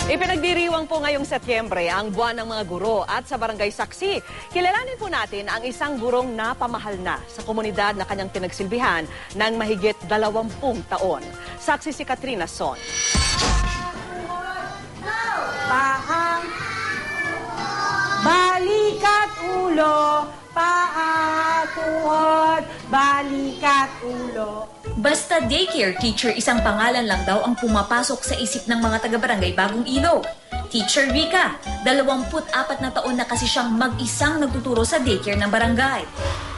Ipinagdiriwang po ngayong Setyembre ang buwan ng mga guro at sa Barangay Saksi, kilalanin po natin ang isang gurong napamahal na sa komunidad na kanyang pinagsilbihan ng mahigit 20 taon. Saksi si Katrina Son. Pahang, balikat ulo, paa, tuhod, balikat ulo. Basta daycare teacher isang pangalan lang daw ang pumapasok sa isip ng mga taga-barangay Bagong Ilog. Teacher Rica, 24 na taon na kasi siyang mag-isang nagtuturo sa daycare ng barangay.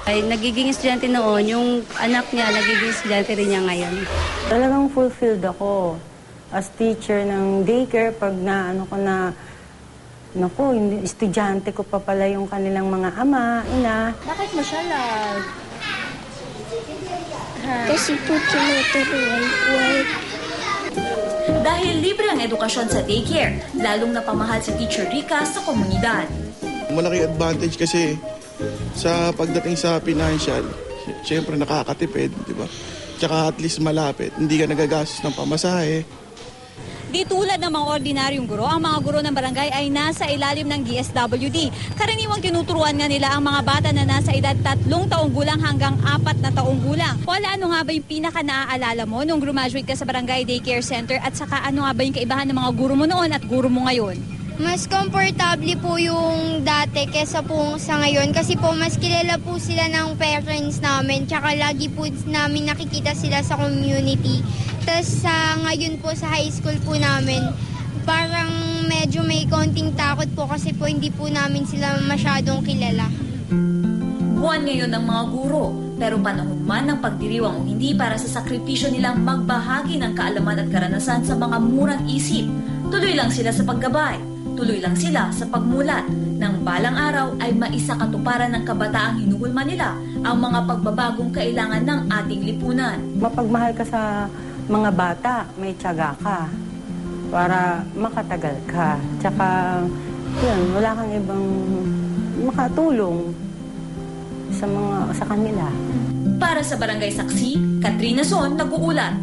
Ay, nagiging estudyante noon, yung anak niya nagiging estudyante rin niya ngayon. Talagang fulfilled ako as teacher ng daycare pag naano ko na, naku, estudyante ko pa pala yung kanilang mga ama, ina. Bakit mo siya love? Kasi po tinuturuan po. Dahil libre ang edukasyon sa daycare, lalong napamahal si Teacher Rica sa komunidad. Malaki advantage kasi sa pagdating sa financial, siyempre nakakatipid, di ba? Tsaka at least malapit, hindi ka nagagastos ng pamasahe. Di tulad ng mga ordinaryong guro, ang mga guro ng barangay ay nasa ilalim ng DSWD. Karaniwang tinuturuan nga nila ang mga bata na nasa edad 3 taong gulang hanggang 4 na taong gulang. Wala, ano nga ba yung pinaka naaalala mo nung graduate ka sa Barangay Daycare Center at saka ano nga ba yung kaibahan ng mga guro mo noon at guro mo ngayon? Mas komportable po yung dati kesa po sa ngayon kasi po mas kilala po sila ng parents namin tsaka lagi po namin nakikita sila sa community. Tapos ngayon po sa high school po namin, parang medyo may konting takot po kasi po hindi po namin sila masyadong kilala. Buwan ngayon ng mga guro, pero panahon man ng pagdiriwang o hindi para sa sakripisyo nilang magbahagi ng kaalaman at karanasan sa mga murang isip. Tuloy lang sila sa paggabay, tuloy lang sila sa pagmulat. Nang balang araw ay maisakatuparan ng kabataang hinuhulma nila ang mga pagbabagong kailangan ng ating lipunan. Mapagmahal ka sa mga bata, may tiyaga ka para makatagal ka. Tsaka, yun, wala kang ibang makatulong sa kanila. Para sa Barangay Saksi, Katrina Son, nag-uulat.